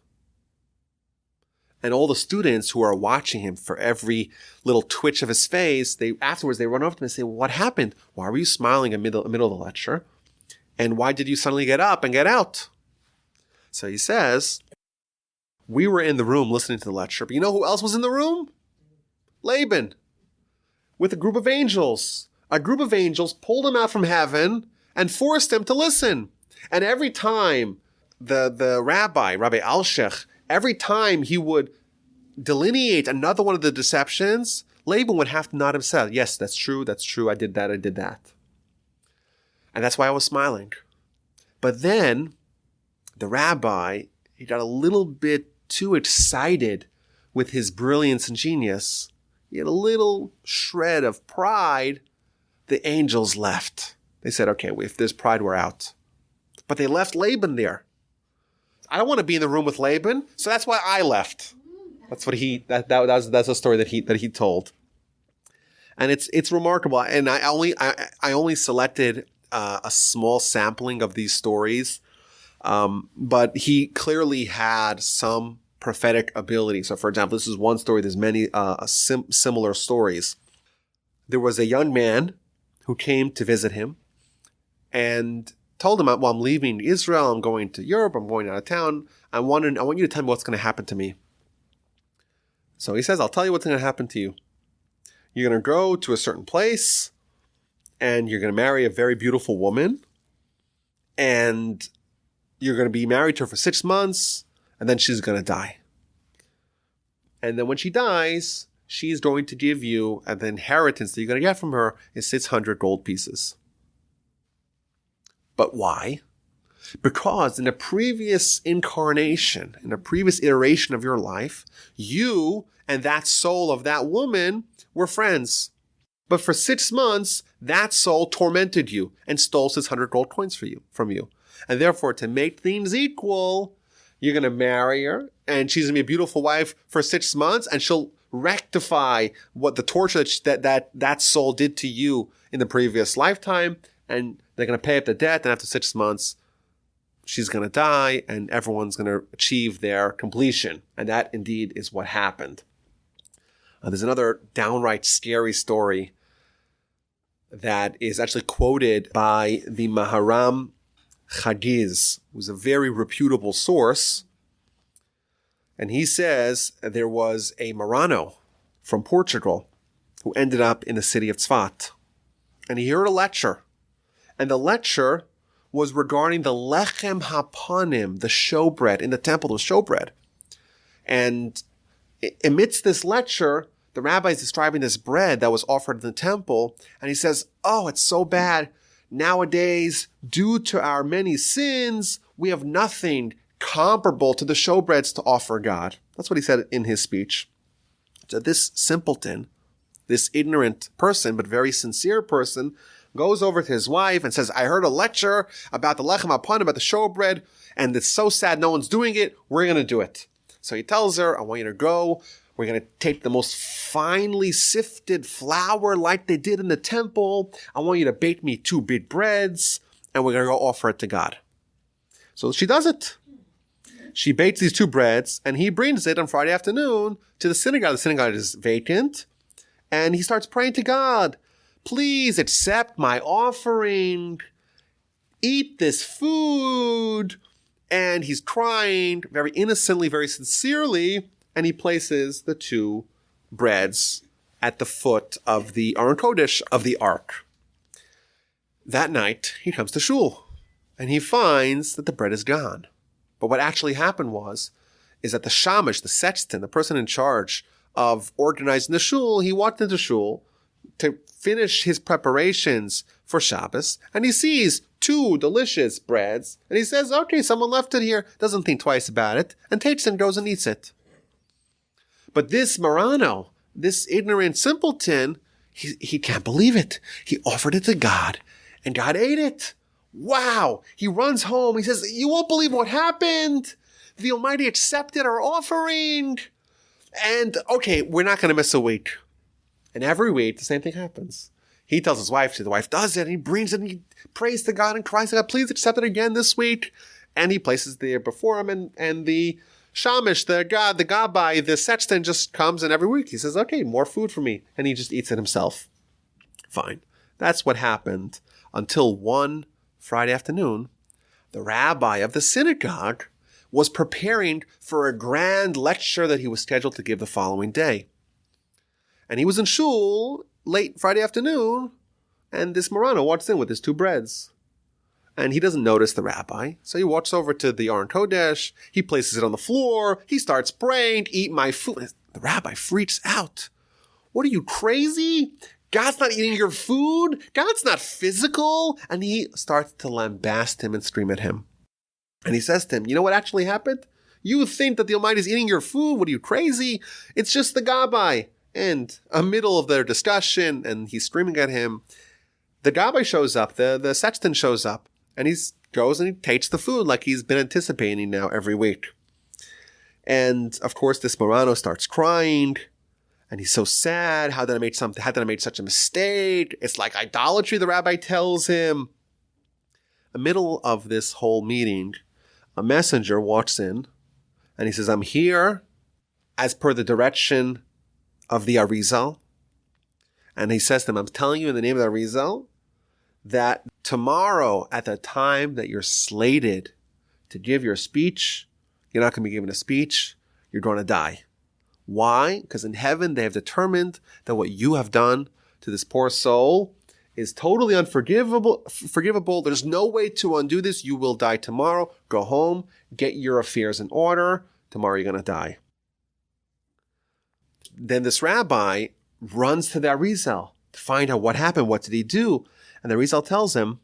And all the students who are watching him for every little twitch of his face, afterwards they run over to him and say, what happened? Why were you smiling in the middle of the lecture? And why did you suddenly get up and get out? So he says, we were in the room listening to the lecture, but you know who else was in the room? Laban, with a group of angels. A group of angels pulled him out from heaven and forced him to listen. And every time the Rabbi Alshech, every time he would delineate another one of the deceptions, Laban would have to nod himself. Yes, that's true, I did that. And that's why I was smiling. But then the rabbi, he got a little bit too excited with his brilliance and genius. He had a little shred of pride. The angels left. They said, okay, if there's pride, we're out. But they left Laban there. I don't want to be in the room with Laban, so that's why I left. That's what that's a story that he told. And it's remarkable. And I only selected a small sampling of these stories. But he clearly had some prophetic ability. So, for example, this is one story. There's many similar stories. There was a young man who came to visit him and told him, well, I'm leaving Israel. I'm going to Europe. I'm going out of town. I want you to tell me what's going to happen to me. So he says, I'll tell you what's going to happen to you. You're going to go to a certain place and you're going to marry a very beautiful woman and you're going to be married to her for 6 months, and then she's going to die. And then when she dies, she's going to give you, and the inheritance that you're going to get from her is 600 gold pieces. But why? Because in a previous incarnation, in a previous iteration of your life, you and that soul of that woman were friends. But for 6 months, that soul tormented you and stole 600 gold coins from you. And therefore, to make things equal, you're going to marry her, and she's going to be a beautiful wife for 6 months, and she'll rectify what the torture that soul did to you in the previous lifetime, and they're going to pay up the debt, and after 6 months, she's going to die, and everyone's going to achieve their completion. And that, indeed, is what happened. There's another downright scary story that is actually quoted by the Maharam Chagiz, who's a very reputable source. And he says there was a Marrano from Portugal who ended up in the city of Tzfat. And he heard a lecture. And the lecture was regarding the lechem hapanim, the showbread in the temple, the showbread. And amidst this lecture, the rabbi is describing this bread that was offered in the temple. And he says, oh, it's so bad. Nowadays, due to our many sins, we have nothing comparable to the showbreads to offer God. That's what he said in his speech. So this simpleton, this ignorant person, but very sincere person, goes over to his wife and says, I heard a lecture about the lechem hapanim, about the showbread, and it's so sad no one's doing it. We're going to do it. So he tells her, I want you to go. We're going to take the most finely sifted flour like they did in the temple. I want you to bake me 2 big breads, and we're going to go offer it to God. So she does it. She bakes these 2 breads, and he brings it on Friday afternoon to the synagogue. The synagogue is vacant, and he starts praying to God. Please accept my offering. Eat this food. And he's crying very innocently, very sincerely, and he places the 2 breads at the foot of the Aron Kodesh of the Ark. That night, he comes to shul, and he finds that the bread is gone. But what actually happened is that the shamash, the sexton, the person in charge of organizing the shul, he walked into shul to finish his preparations for Shabbos, and he sees 2 delicious breads, and he says, okay, someone left it here, doesn't think twice about it, and takes it and goes and eats it. But this Marano, this ignorant simpleton, he can't believe it. He offered it to God, and God ate it. Wow! He runs home, he says, you won't believe what happened! The Almighty accepted our offering! And, okay, we're not going to miss a week. And every week, the same thing happens. He tells his wife, the wife does it, and he brings it, and he prays to God and cries to God, please accept it again this week. And he places it there before him, and the shamish, the gabbai, the sexton just comes, and every week he says, okay, more food for me. And he just eats it himself. Fine. That's what happened until one Friday afternoon, the rabbi of the synagogue was preparing for a grand lecture that he was scheduled to give the following day. And he was in shul late Friday afternoon, and this Marano walks in with his 2 breads. And he doesn't notice the rabbi, so he walks over to the Aron Kodesh, he places it on the floor, he starts praying, eat my food. The rabbi freaks out. What are you, crazy? God's not eating your food? God's not physical? And he starts to lambast him and scream at him. And he says to him, you know what actually happened? You think that the Almighty is eating your food? What are you, crazy? It's just the gabbai. And a middle of their discussion, and he's screaming at him. The gabbai shows up, the sexton shows up, and he goes and he takes the food like he's been anticipating now every week. And of course, this Marano starts crying, and he's so sad. How did I make such a mistake? It's like idolatry, the rabbi tells him. In the middle of this whole meeting, a messenger walks in, and he says, I'm here as per the direction of the Arizal. And he says to him, I'm telling you in the name of the Arizal that tomorrow at the time that you're slated to give your speech, you're not going to be given a speech, you're going to die. Why? Because in heaven they have determined that what you have done to this poor soul is totally unforgivable. There's no way to undo this. You will die tomorrow. Go home, get your affairs in order. Tomorrow you're going to die. Then this rabbi runs to the Arizal to find out what happened. What did he do? And the Arizal tells him,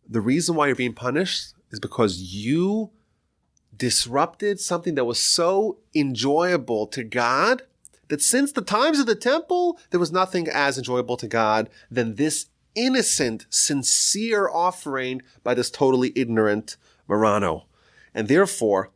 the reason why you're being punished is because you disrupted something that was so enjoyable to God that since the times of the temple, there was nothing as enjoyable to God than this innocent, sincere offering by this totally ignorant Marano. And therefore,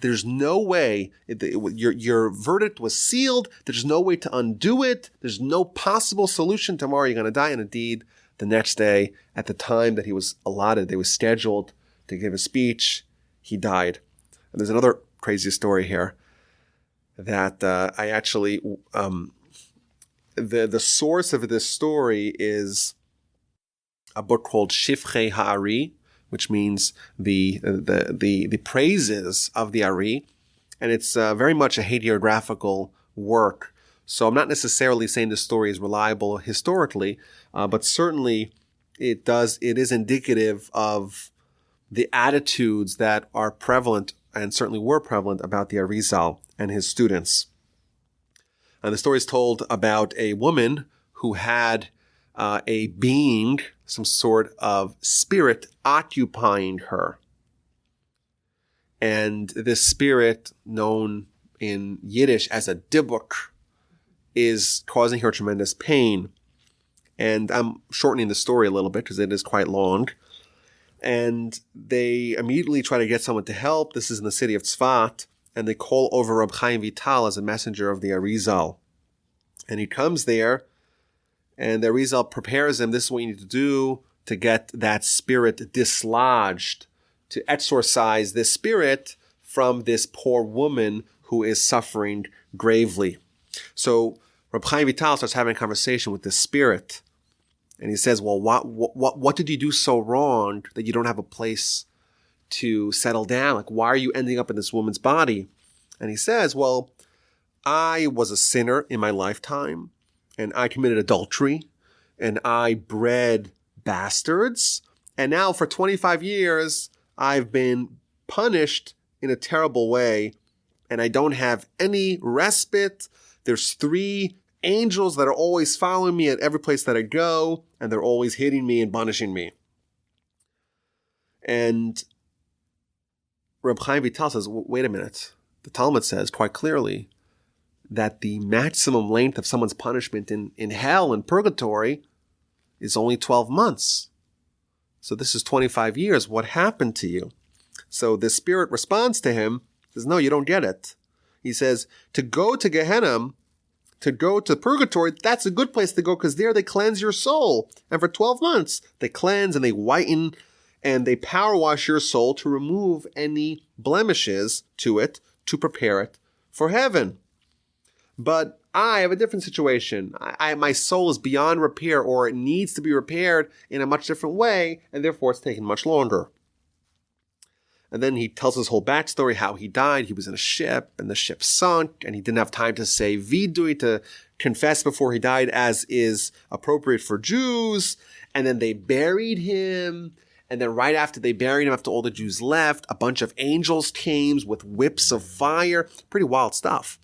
there's no way, your verdict was sealed. There's no way to undo it. There's no possible solution. Tomorrow you're going to die. And indeed, the next day, at the time that he was allotted, they was scheduled to give a speech, he died. And there's another crazy story here that I actually, the source of this story is a book called Shifchei Ha'ari, which means the praises of the Ari, and it's very much a hagiographical work. So I'm not necessarily saying this story is reliable historically, but certainly it is indicative of the attitudes that are prevalent and certainly were prevalent about the Arizal and his students. And the story is told about a woman who had a being, some sort of spirit occupying her. And this spirit, known in Yiddish as a dibuk, is causing her tremendous pain. And I'm shortening the story a little bit because it is quite long. And they immediately try to get someone to help. This is in the city of Tzfat. And they call over Reb Chaim Vital as a messenger of the Arizal. And he comes there, and the Arizal prepares him. This is what you need to do to get that spirit dislodged, to exorcise this spirit from this poor woman who is suffering gravely. So Reb Chaim Vital starts having a conversation with this spirit. And he says, well, what did you do so wrong that you don't have a place to settle down? Like, why are you ending up in this woman's body? And he says, well, I was a sinner in my lifetime, and I committed adultery, and I bred bastards, and now for 25 years, I've been punished in a terrible way, and I don't have any respite. There's 3 angels that are always following me at every place that I go, and they're always hitting me and punishing me. And Reb Chaim Vital says, wait a minute. The Talmud says quite clearly that the maximum length of someone's punishment in hell and purgatory is only 12 months. So this is 25 years. What happened to you? So the Spirit responds to him, says, no, you don't get it. He says, to go to Gehenna, to go to purgatory, that's a good place to go because there they cleanse your soul. And for 12 months, they cleanse and they whiten and they power wash your soul to remove any blemishes to it, to prepare it for heaven. But I have a different situation. My soul is beyond repair, or it needs to be repaired in a much different way, and therefore it's taken much longer. And then he tells his whole backstory, how he died. He was in a ship, and the ship sunk, and he didn't have time to say vidui, to confess before he died, as is appropriate for Jews. And then they buried him. And then right after they buried him, after all the Jews left, a bunch of angels came with whips of fire. Pretty wild stuff.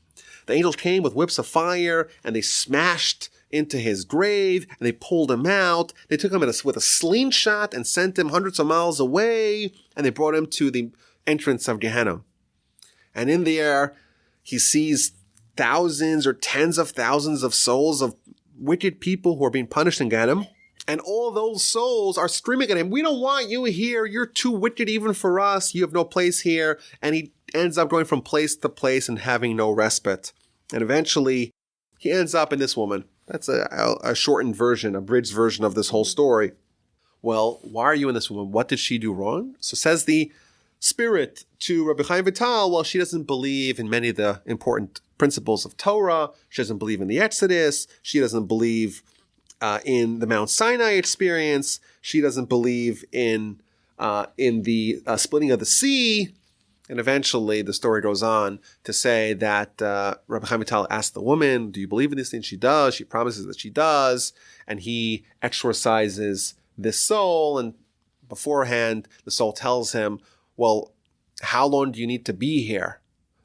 The angels came with whips of fire, and they smashed into his grave, and they pulled him out. They took him with a slingshot and sent him hundreds of miles away, and they brought him to the entrance of Gehenna. And in there, he sees thousands or tens of thousands of souls of wicked people who are being punished in Gehenna. And all those souls are screaming at him, we don't want you here. You're too wicked even for us. You have no place here. And he ends up going from place to place and having no respite. And eventually, he ends up in this woman. That's a shortened version, a bridged version of this whole story. Well, why are you in this woman? What did she do wrong? So says the Spirit to Rabbi Chaim Vital, well, she doesn't believe in many of the important principles of Torah. She doesn't believe in the Exodus. She doesn't believe in the Mount Sinai experience. She doesn't believe in the splitting of the sea. And eventually the story goes on to say that Rabbi Chaim Vital asked the woman, do you believe in these things? She does. She promises that she does. And he exorcises this soul. And beforehand, the soul tells him, well, how long do you need to be here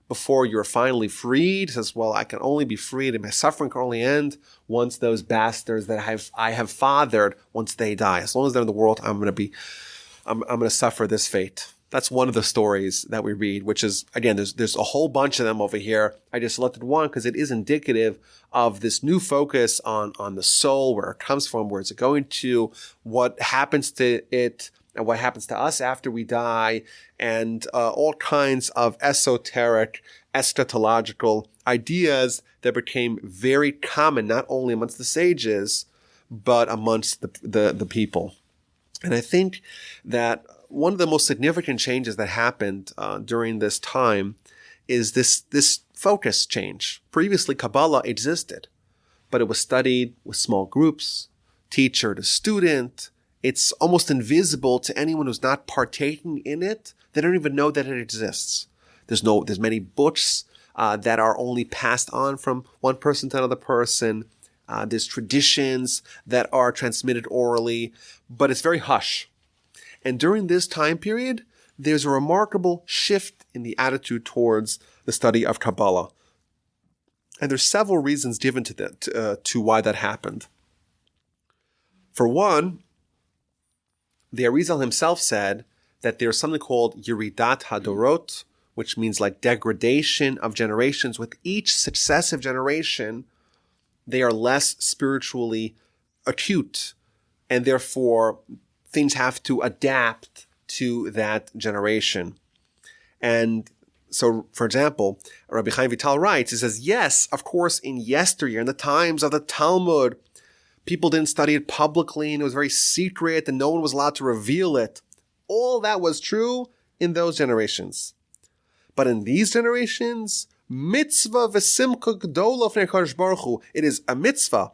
before you're finally freed? He says, well, I can only be freed and my suffering can only end once those bastards that I have fathered, once they die. As long as they're in the world, I'm going to suffer this fate. That's one of the stories that we read, which is, again, there's a whole bunch of them over here. I just selected one because it is indicative of this new focus on the soul, where it comes from, where it's going to, what happens to it, and what happens to us after we die, and all kinds of esoteric, eschatological ideas that became very common, not only amongst the sages, but amongst the people. And I think that one of the most significant changes that happened during this time is this focus change. Previously, Kabbalah existed, but it was studied with small groups, teacher to student. It's almost invisible to anyone who's not partaking in it. They don't even know that it exists. There's many books that are only passed on from one person to another person. There's traditions that are transmitted orally, but it's very hush. And during this time period, there's a remarkable shift in the attitude towards the study of Kabbalah. And there's several reasons given to why that happened. For one, the Arizal himself said that there's something called Yeridat Hadorot, which means like degradation of generations. With each successive generation, they are less spiritually acute, and therefore things have to adapt to that generation. And so, for example, Rabbi Chaim Vital writes, he says, yes, of course, in yesteryear, in the times of the Talmud, people didn't study it publicly, and it was very secret, and no one was allowed to reveal it. All that was true in those generations. But in these generations, mitzvah v'simcha gdola fnei HaKadosh Baruch Hu. It is a mitzvah,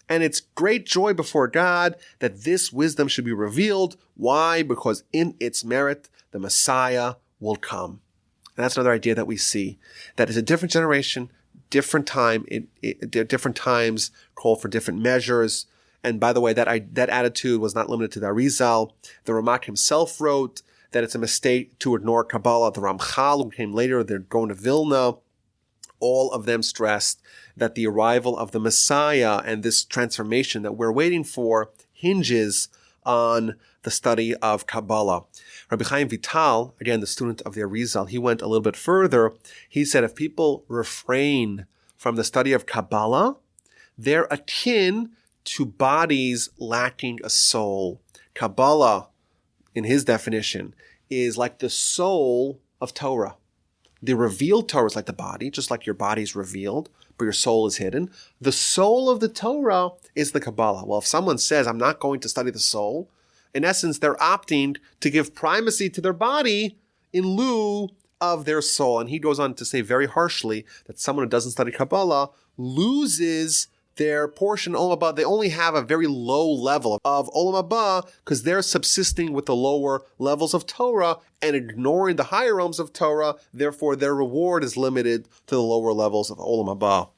and it's great joy before God that this wisdom should be revealed. Why? Because in its merit, the Messiah will come. And that's another idea that we see, that it's a different generation, different time, different times call for different measures. And by the way, that attitude was not limited to the Arizal. The Ramak himself wrote that it's a mistake to ignore Kabbalah. The Ramchal, who came later, they're going to Vilna. All of them stressed that the arrival of the Messiah and this transformation that we're waiting for hinges on the study of Kabbalah. Rabbi Chaim Vital, again, the student of the Arizal, he went a little bit further. He said if people refrain from the study of Kabbalah, they're akin to bodies lacking a soul. Kabbalah, in his definition, is like the soul of Torah. The revealed Torah is like the body, just like your body is revealed, but your soul is hidden. The soul of the Torah is the Kabbalah. Well, if someone says, I'm not going to study the soul, in essence, they're opting to give primacy to their body in lieu of their soul. And he goes on to say very harshly that someone who doesn't study Kabbalah loses their portion Olam Haba. They only have a very low level of Olam Haba because they're subsisting with the lower levels of Torah and ignoring the higher realms of Torah. Therefore, their reward is limited to the lower levels of Olam Haba.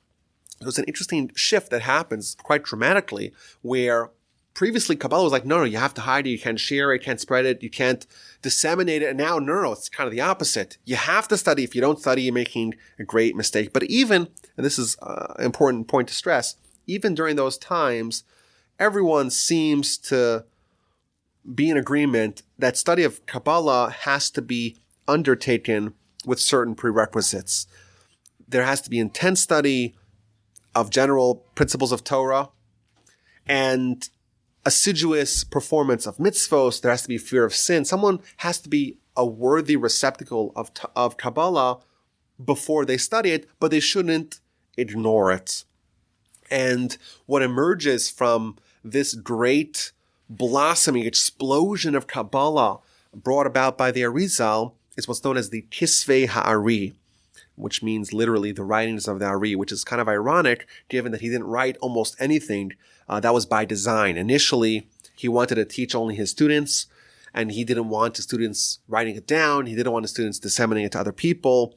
There's an interesting shift that happens quite dramatically where previously Kabbalah was like, no, you have to hide it, you can't share it, you can't spread it, you can't disseminate it. And now, no, it's kind of the opposite. You have to study. If you don't study, you're making a great mistake. But even, and this is an important point to stress, even during those times, everyone seems to be in agreement that study of Kabbalah has to be undertaken with certain prerequisites. There has to be intense study of general principles of Torah and assiduous performance of mitzvos. There has to be fear of sin. Someone has to be a worthy receptacle of Kabbalah before they study it, but they shouldn't ignore it. And what emerges from this great blossoming explosion of Kabbalah brought about by the Arizal is what's known as the Kisvei Ha'ari, which means literally the writings of the Ari, which is kind of ironic given that he didn't write almost anything. That was by design. Initially, he wanted to teach only his students, and he didn't want the students writing it down. He didn't want the students disseminating it to other people.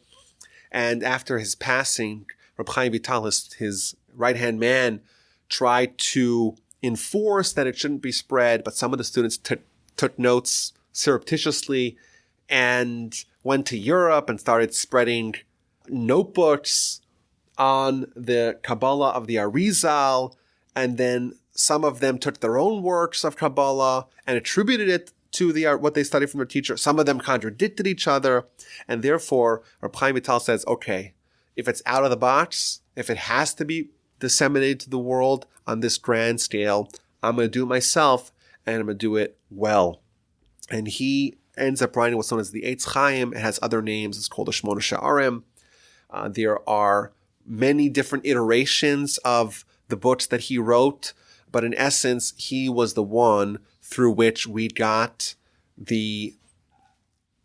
And after his passing, Rabbi Chaim Vital, his right-hand man, tried to enforce that it shouldn't be spread, but some of the students took notes surreptitiously and went to Europe and started spreading notebooks on the Kabbalah of the Arizal, and then some of them took their own works of Kabbalah and attributed it to what they studied from their teacher. Some of them contradicted each other, and therefore Rabbi Chaim Vital says, okay, if it's out of the box, if it has to be disseminated to the world on this grand scale, I'm going to do it myself, and I'm going to do it well. And he ends up writing what's known as the Eitz Chaim. It has other names. It's called the Shmona Sha'arim. There are many different iterations of the books that he wrote, but in essence, he was the one through which we got the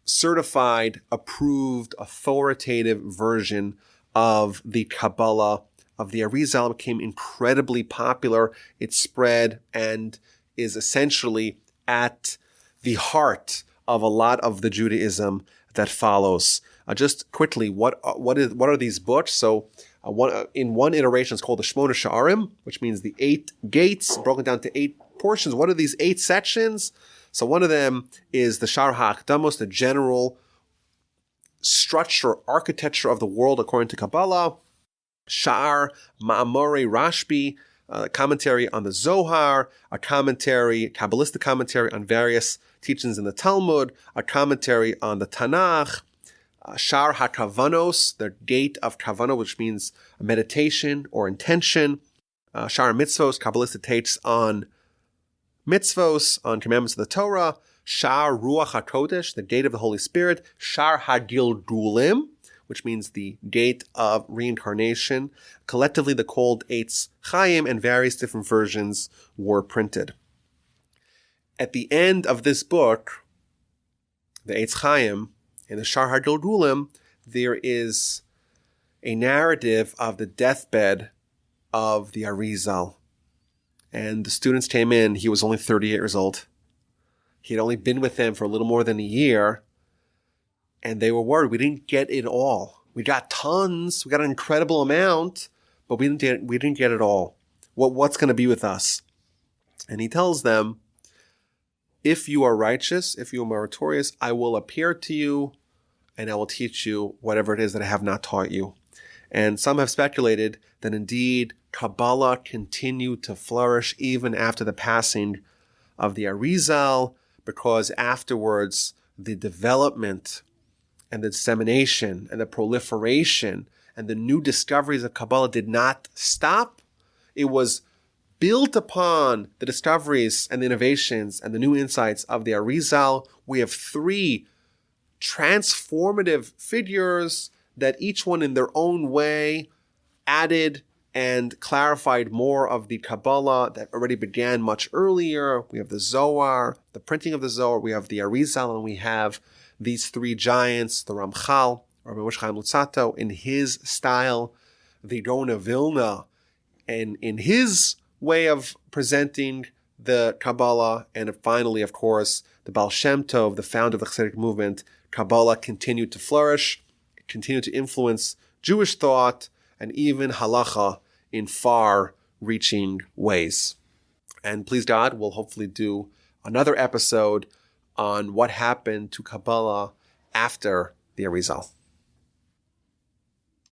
certified, approved, authoritative version of the Kabbalah of the Arizal. It became incredibly popular. It spread and is essentially at the heart of a lot of the Judaism that follows. Just quickly, what are these books? So in one iteration, it's called the Shmona Sha'arim, which means the 8 gates, broken down to 8 portions. What are these 8 sections? So one of them is the Sha'ar HaAkdamos, the general structure, architecture of the world according to Kabbalah. Sha'ar Ma'amorei Rashbi, commentary on the Zohar, a commentary, Kabbalistic commentary on various teachings in the Talmud, a commentary on the Tanakh, Sha'ar HaKavanos, the gate of Kavanah, which means meditation or intention, Sha'ar Mitzvos, Kabbalistic takes on mitzvos, on commandments of the Torah, Sha'ar Ruach HaKodesh, the gate of the Holy Spirit, Sha'ar HaGilgulim, which means the gate of reincarnation. Collectively, they're called Eitz Chaim, and various different versions were printed. At the end of this book, the Eitz Chaim, in the Sha'ar HaGilgulim, there is a narrative of the deathbed of the Arizal. And the students came in. He was only 38 years old. He had only been with them for a little more than a year. And they were worried. We didn't get it all. We got tons. We got an incredible amount, but we didn't get it all. What's going to be with us? And he tells them, if you are righteous, if you are meritorious, I will appear to you and I will teach you whatever it is that I have not taught you. And some have speculated that indeed Kabbalah continued to flourish even after the passing of the Arizal, because afterwards the development and the dissemination and the proliferation and the new discoveries of Kabbalah did not stop. It was built upon the discoveries and the innovations and the new insights of the Arizal. We have 3 transformative figures that each one in their own way added and clarified more of the Kabbalah that already began much earlier. We have the Zohar, the printing of the Zohar, we have the Arizal, and we have these 3 giants, the Ramchal, Rabbi Yitzchak Luria, in his style, the Gaon of Vilna, and in his way of presenting the Kabbalah, and finally, of course, the Baal Shem Tov, the founder of the Chassidic movement. Kabbalah continued to flourish, continued to influence Jewish thought, and even halacha in far-reaching ways. And please God, we'll hopefully do another episode on what happened to Kabbalah after the Arizal.